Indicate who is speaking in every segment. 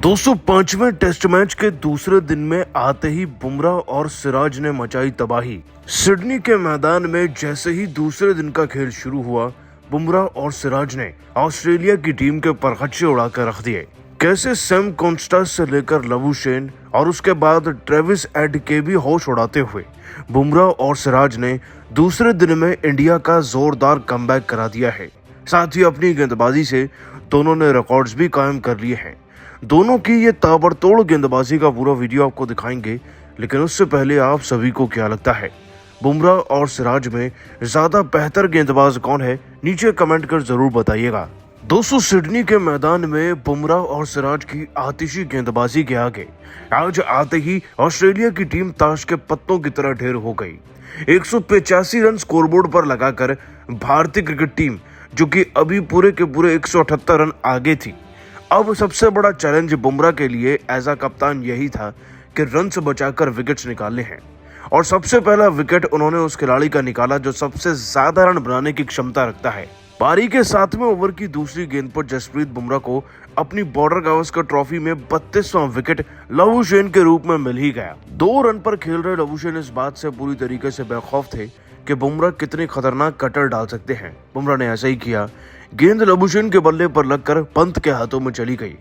Speaker 1: 205वें test match के दूसरे दिन में आते ही बुमराह और सिराज ने मचाई तबाही। सिडनी के मैदान में जैसे ही दूसरे दिन का खेल शुरू हुआ, बुमराह और सिराज ने ऑस्ट्रेलिया की टीम के परखच्चे उड़ाकर रख दिए। कैसे सैम कॉन्स्टेंस से लेकर लबुशेन और उसके बाद ट्रेविस हेड के भी होश उड़ाते हुए बुमराह और सिराज ने दूसरे दिन में इंडिया का जोरदार कमबैक करा दिया है। साथ ही अपनी गेंदबाजी से दोनों ने रिकॉर्ड्स भी कायम कर लिए हैं। दोनों की ये ताबड़तोड़ गेंदबाजी का पूरा वीडियो आपको दिखाएंगे, लेकिन उससे पहले आप सभी को क्या लगता है, बुमराह और सिराज में ज्यादा बेहतर गेंदबाज कौन है? नीचे कमेंट कर जरूर बताइएगा। दोस्तों, सिडनी के मैदान में बुमराह और सिराज की आतिशी गेंदबाजी के आगे आज आते ही ऑस्ट्रेलिया की टीम ताश के पत्तों की तरह ढेर हो गई। 185 रन स्कोरबोर्ड पर लगाकर भारतीय क्रिकेट टीम, जो कि अभी पूरे के पूरे 178 रन आगे थी। अब सबसे बड़ा चैलेंज बुमराह के लिए एज अ कप्तान यही था कि रन से बचाकर विकेट्स निकालने हैं, और सबसे पहला विकेट उन्होंने उस खिलाड़ी का निकाला जो सबसे ज्यादा रन बनाने की क्षमता रखता है। पारी के 7वें ओवर की दूसरी गेंद पर जसप्रीत बुमराह को अपनी बॉर्डर गावस्कर ट्रॉफी में 32वां विकेट लबुशेन के रूप में मिल ही गया। 2 रन पर खेल रहे लबुशेन इस बात से पूरी तरीके से बेखौफ थे कि बुमराह कितने खतरनाक कटर डाल सकते हैं। बुमराह ने ऐसा ही किया। गेंद लबुशेन के बल्ले पर लगकर पंत के हाथों में चली गई।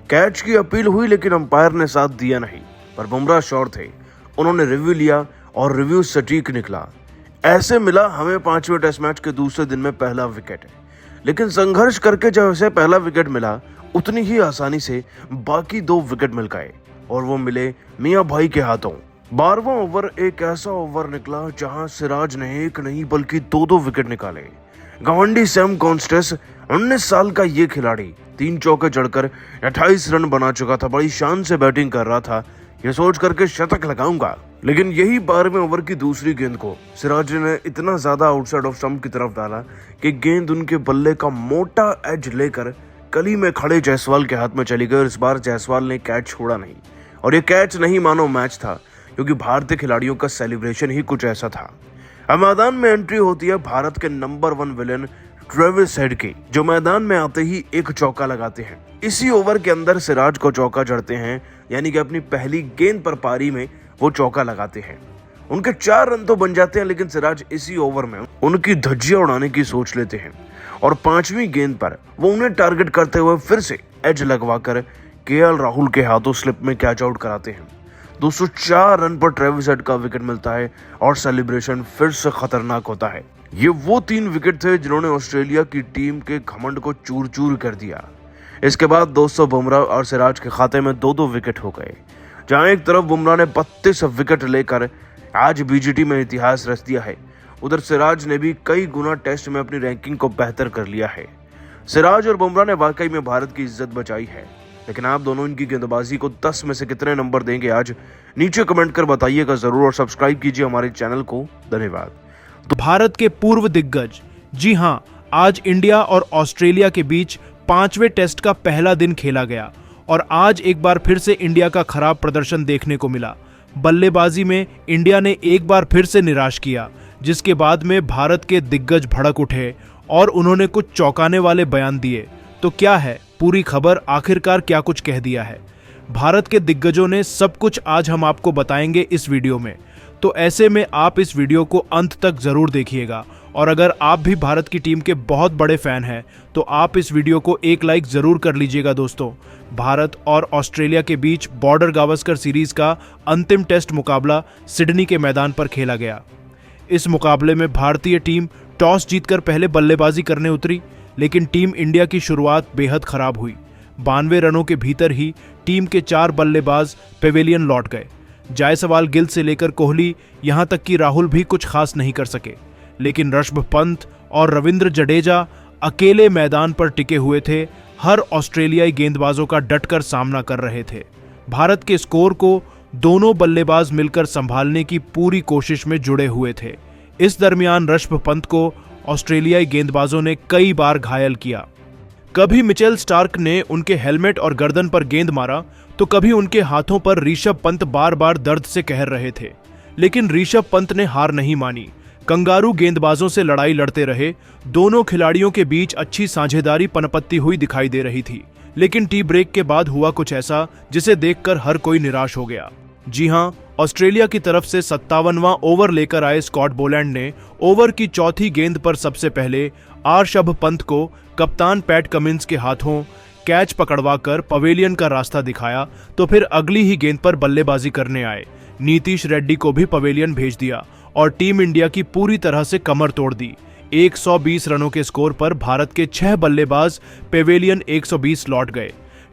Speaker 1: कैच की अपील हुई, लेकिन अंपायर ने साथ दिया नहीं। पर बुमराह श्योर थे, उन्होंने रिव्यू लिया और रिव्यू सटीक निकला। ऐसे मिला हमें 5वें टेस्ट मैच के दूसरे दिन में पहला विकेट। लेकिन संघर्ष करके जैसे पहला विकेट मिला, उतनी ही आसानी से बाकी 2 विकेट मिल गए, और वो मिले मियां भाई के हाथों। 12वां ओवर एक ऐसा ओवर निकला जहां सिराज ने एक नहीं बल्कि 2 विकेट निकाले। घमंडी सैम कॉन्स्टेंस 19 साल का ये खिलाड़ी 3 चौके जड़कर 28 रन बना चुका था। बड़ी शान से बैटिंग कर रहा था, ये सोच करके शतक लगाऊंगा। लेकिन यही 12वें ओवर की दूसरी गेंद को सिराज ने इतना ज्यादा आउटसाइड ऑफ स्टंप की तरफ डाला कि गेंद उनके बल्ले का मोटा एज लेकर कली में खड़े जायसवाल के हाथ में चली गई, और इस बार जायसवाल ने कैच छोड़ा नहीं। और ये कैच नहीं मानो मैच था, क्योंकि भारतीय खिलाड़ियों का सेलिब्रेशन ही कुछ ऐसा था। अब मैदान में एंट्री होती है भारत के नंबर 1 विलेन ट्रेविस हेड की, जो मैदान में आते ही एक चौका लगाते हैं। इसी ओवर के अंदर सिराज को चौका जड़ते हैं, यानी कि अपनी पहली गेंद पर पारी में वो चौका लगाते हैं। उनके 4 रन तो बन जाते हैं, लेकिन सिराज इसी ओवर में उनकी धज्जियां उड़ाने की सोच लेते हैं, और 5वीं गेंद पर वो उन्हें टारगेट करते हुए फिर से एज लगवाकर केएल राहुल के हाथों स्लिप में कैच आउट कराते हैं। 204 रन पर ट्रेविस हेड का विकेट मिलता है, और सेलिब्रेशन फिर से खतरनाक होता है। ये वो 3 विकेट थे जिन्होंने ऑस्ट्रेलिया की टीम के घमंड को चूर चूर कर दिया। इसके बाद दोस्तों, बुमराह और सिराज के खाते में 2-2 विकेट हो गए। जहां एक तरफ बुमराह ने 32 विकेट लेकर आज बीजीटी में इतिहास रच दिया है, उधर सिराज ने भी कई गुना टेस्ट में अपनी रैंकिंग को बेहतर कर लिया है। सिराज और बुमराह ने वाकई में भारत की इज्जत बचाई है, लेकिन आप दोनों इनकी गेंदबाजी को 10 में से कितने नंबर देंगे आज नीचे कमेंट कर बताइएगा जरूर, और सब्सक्राइब कीजिए हमारे चैनल को। धन्यवाद।
Speaker 2: तो भारत के पूर्व दिग्गज, जी हां, आज इंडिया और ऑस्ट्रेलिया के बीच 5वें टेस्ट का पहला दिन खेला गया, और आज एक बार फिर से इंडिया का खराब प्रदर्शन देखने को मिला। बल्लेबाजी में इंडिया ने एक बार फिर से निराश किया, जिसके बाद में भारत के दिग्गज भड़क उठे और उन्होंने कुछ चौंकाने वाले बयान दिए। तो क्या है पूरी खबर, आखिरकार क्या कुछ कह दिया है भारत के दिग्गजों ने, सब कुछ आज हम आपको बताएंगे इस वीडियो में। तो ऐसे में आप इस वीडियो को अंत तक जरूर देखिएगा, और अगर आप भी भारत की टीम के बहुत बड़े फैन हैं तो आप इस वीडियो को एक लाइक जरूर कर लीजिएगा। दोस्तों, भारत और ऑस्ट्रेलिया के बीच बॉर्डर गावस्कर सीरीज का अंतिम टेस्ट मुकाबला सिडनी के मैदान पर खेला गया। इस मुकाबले में भारतीय टीम टॉस जीतकर पहले बल्लेबाजी करने उतरी, लेकिन टीम इंडिया की शुरुआत बेहद खराब हुई। 92 रनों के भीतर ही टीम के 4 बल्लेबाज पेवेलियन लौट गए। जायसवाल, गिल से लेकर कोहली, यहां तक कि राहुल भी कुछ खास नहीं कर सके। लेकिन ऋषभ पंत और रविंद्र जडेजा अकेले मैदान पर टिके हुए थे, हर ऑस्ट्रेलियाई गेंदबाजों का डटकर सामना कर रहे थे। भारत के स्कोर को दोनों बल्लेबाज मिलकर संभालने की पूरी कोशिश में जुड़े हुए थे। इस दरमियान ऋषभ पंत को ऑस्ट्रेलियाई गेंदबाजों ने कई बार घायल किया। कभी मिचेल स्टार्क ने उनके हेलमेट और गर्दन पर गेंद मारा, तो कभी उनके हाथों पर ऋषभ पंत बार बार दर्द से कहर रहे थे। लेकिन ऋषभ पंत ने हार नहीं मानी, कंगारू गेंदबाजों से लड़ाई लड़ते रहे। दोनों खिलाड़ियों के बीच अच्छी साझेदारी पनपत्ती हुई दिखाई दे रही थी, लेकिन टी ब्रेक के बाद हुआ कुछ ऐसा जिसे देखकर हर कोई निराश हो गया। जी हां, ऑस्ट्रेलिया की तरफ से 57वां ओवर लेकर आए स्कॉट बोलैंड ने ओवर की चौथी गेंद पर सबसे पहले आर्शभ पंत को कप्तान पैट कमिंस के हाथों कैच पकड़वाकर पवेलियन का रास्ता दिखाया, तो फिर अगली ही गेंद पर बल्लेबाजी करने आए नीतीश रेड्डी को भी पवेलियन भेज दिया और टीम इंडिया की पूरी तरह से कमर तोड़ दी। 120 रनों के स्कोर पर भारत के 6 बल्लेबाज पवेलियन 120 लौट गए।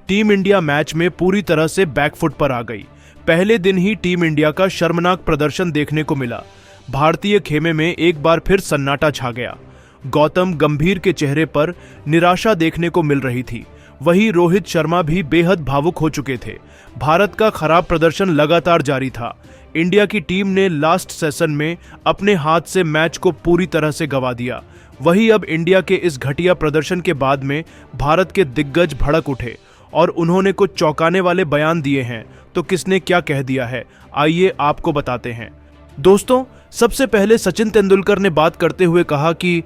Speaker 2: टीम इंडिया मैच में पूरी तरह से बैकफुट पर आ गई। पहले दिन ही टीम इंडिया का शर्मनाक प्रदर्शन देखने को मिला। भारतीय खेमे में एक बार फिर सन्नाटा छा गया। गौतम गंभीर के चेहरे पर निराशा देखने को मिल रही थी। वहीं रोहित शर्मा भी बेहद भावुक हो चुके थे। भारत का खराब प्रदर्शन लगातार जारी था। इंडिया की टीम ने लास्ट सेशन में अपने हाथ से मैच को पूरी तरह से गंवा दिया। वहीं अब इंडिया के इस घटिया प्रदर्शन के बाद में भारत के दिग्गज भड़क उठे और उन्होंने कुछ चौंकाने वाले बयान दिए हैं। तो किसने क्या कह दिया है, आइए आपको बताते हैं। दोस्तों, सबसे पहले सचिन तेंदुलकर ने बात करते हुए कहा कि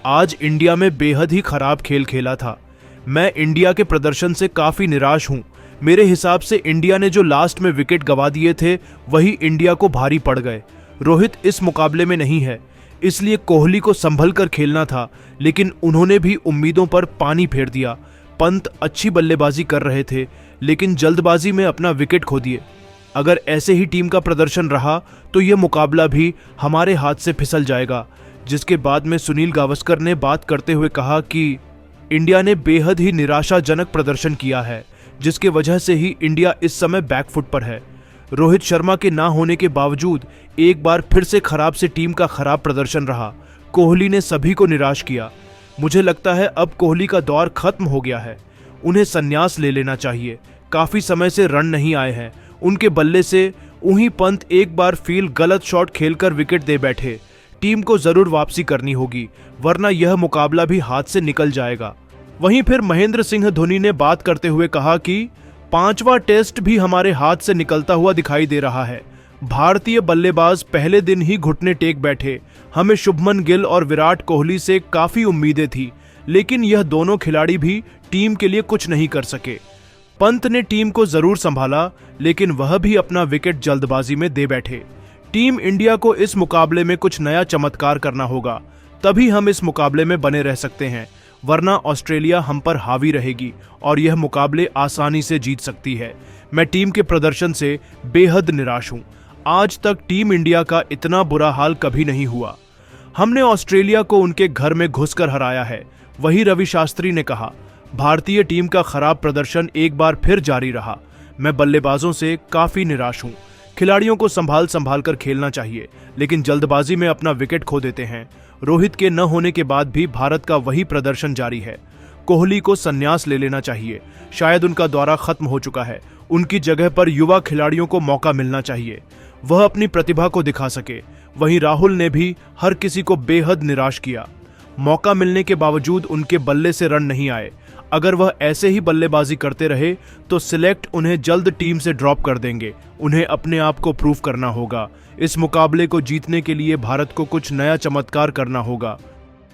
Speaker 2: आज इंडिया में बेहद ही खराब खेल खेला था। मैं इंडिया के प्रदर्शन से काफी निराश हूं। मेरे हिसाब से इंडिया ने जो लास्ट में विकेट गंवा दिए थे वही इंडिया को भारी पड़ गए। रोहित इस मुकाबले में नहीं है, इसलिए कोहली को संभल कर खेलना था, लेकिन उन्होंने भी उम्मीदों पर पानी फेर दिया। पंत अच्छी बल्लेबाजी कर रहे थे, लेकिन जल्दबाजी में अपना विकेट खो दिए। अगर ऐसे ही टीम का प्रदर्शन रहा तो यह मुकाबला भी हमारे हाथ से फिसल जाएगा। जिसके बाद में सुनील गावस्कर ने बात करते हुए कहा कि इंडिया ने बेहद ही निराशाजनक प्रदर्शन किया है, जिसके वजह से ही इंडिया इस समय बैकफुट पर है। रोहित शर्मा के ना होने के बावजूद एक बार फिर से खराब से टीम का खराब प्रदर्शन रहा। कोहली ने सभी को निराश किया। मुझे लगता है अब कोहली का दौर खत्म हो गया है। उन्हें संन्यास ले लेना चाहिए। काफी समय से रन नहीं आए हैं। उनके बल्ले से उन्हीं पंत एक बार फील्ड गलत शॉट खेलकर विकेट दे बैठे। टीम को जरूर वापसी करनी होगी, वरना यह मुकाबला भी हाथ से निकल जाएगा। वहीं फिर महेंद्र सिंह धोनी ने बात करते हुए कहा कि 5वां टेस्ट भी हमारे हाथ से निकलता हुआ दिखाई दे रहा है। भारतीय बल्लेबाज पहले दिन ही घुटने टेक बैठे। हमें शुभमन गिल और विराट कोहली से काफी उम्मीदें थी, लेकिन यह दोनों खिलाड़ी भी टीम के लिए कुछ नहीं कर सके। पंत ने टीम को जरूर संभाला, लेकिन वह भी अपना विकेट जल्दबाजी में दे बैठे। टीम इंडिया को इस मुकाबले में कुछ नया चमत्कार करना होगा, तभी हम इस मुकाबले में बने रह सकते हैं, वरना ऑस्ट्रेलिया हम पर हावी रहेगी और यह मुकाबले आसानी से जीत सकती है। मैं टीम के प्रदर्शन से बेहद निराश हूं। आज तक टीम इंडिया का इतना बुरा हाल कभी नहीं हुआ। हमने ऑस्ट्रेलिया को उनके घर में घुसकर हराया है। वही रवि शास्त्री ने कहा, भारतीय टीम का खराब प्रदर्शन एक बार फिर जारी रहा। मैं बल्लेबाजों से काफी निराश हूं। खिलाड़ियों को संभाल कर खेलना चाहिए, लेकिन जल्दबाजी में अपना विकेट खो देते हैं। रोहित के न होने के बाद भी भारत का वही प्रदर्शन जारी है। कोहली को संन्यास ले लेना चाहिए। शायद उनका दौरा खत्म हो चुका है। उनकी जगह पर युवा खिलाड़ियों को मौका मिलना चाहिए, वह अपनी प्रतिभा को दिखा सके। वहीं राहुल ने भी हर किसी को बेहद निराश किया। मौका मिलने के बावजूद उनके बल्ले से रन नहीं आए। अगर वह ऐसे ही बल्लेबाजी करते रहे तो सिलेक्ट उन्हें जल्द टीम से ड्रॉप कर देंगे। उन्हें अपने आप को प्रूव करना होगा। इस मुकाबले को जीतने के लिए भारत को कुछ नया चमत्कार करना होगा।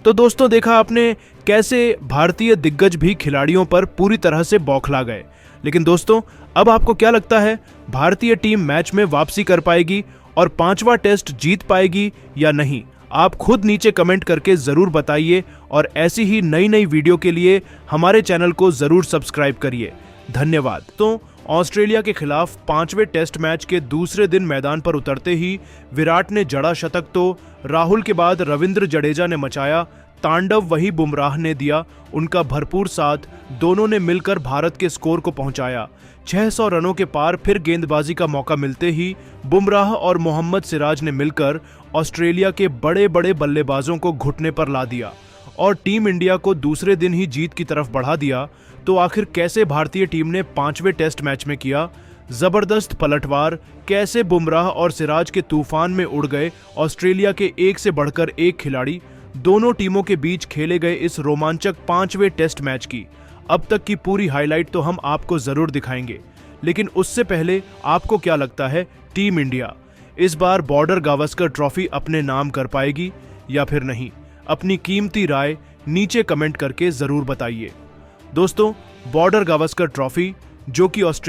Speaker 2: तो दोस्तों, देखा आपने कैसे भारतीय दिग्गज भी खिलाड़ियों पर पूरी तरह से बौखला गए। लेकिन दोस्तों, अब आपको क्या लगता है, भारतीय टीम मैच में वापसी कर पाएगी और 5वां टेस्ट जीत पाएगी या नहीं? आप खुद नीचे कमेंट करके जरूर बताइए और ऐसी ही नई नई वीडियो के लिए हमारे चैनल को जरूर सब्सक्राइब करिए। धन्यवाद। तो ऑस्ट्रेलिया के खिलाफ 5वें टेस्ट मैच के दूसरे दिन मैदान पर उतरते ही विराट ने जड़ा शतक तो राहुल के बाद रविंद्र जडेजा ने मचाया तांडव। वही बुमराह ने दिया उनका भरपूर साथ। दोनों ने मिलकर भारत के स्कोर को पहुंचाया 600 रनों के पार। फिर गेंदबाजी का मौका मिलते ही बुमराह और मोहम्मद सिराज ने मिलकर ऑस्ट्रेलिया के बड़े बड़े बल्लेबाजों को घुटने पर ला दिया और टीम इंडिया को दूसरे दिन ही जीत की तरफ बढ़ा दिया। तो आखिर कैसे भारतीय टीम ने 5वें टेस्ट मैच में किया जबरदस्त पलटवार? कैसे बुमराह और सिराज के तूफान में उड़ गए ऑस्ट्रेलिया के एक से बढ़कर एक खिलाड़ी? दोनों टीमों के बीच खेले गए इस रोमांचक 5वें टेस्ट मैच की अब तक की पूरी हाईलाइट तो हम आपको जरूर दिखाएंगे। लेकिन उससे पहले आपको क्या लगता है, टीम इंडिया इस बार बॉर्डर गावस्कर ट्रॉफी अपने नाम कर पाएगी या फिर नहीं? अपनी कीमती राय नीचे कमेंट करके जरूर बताइए। दोस्तों, बॉर्डर गावस्कर ट्रॉफी, जो कि ऑस्ट्रेलिया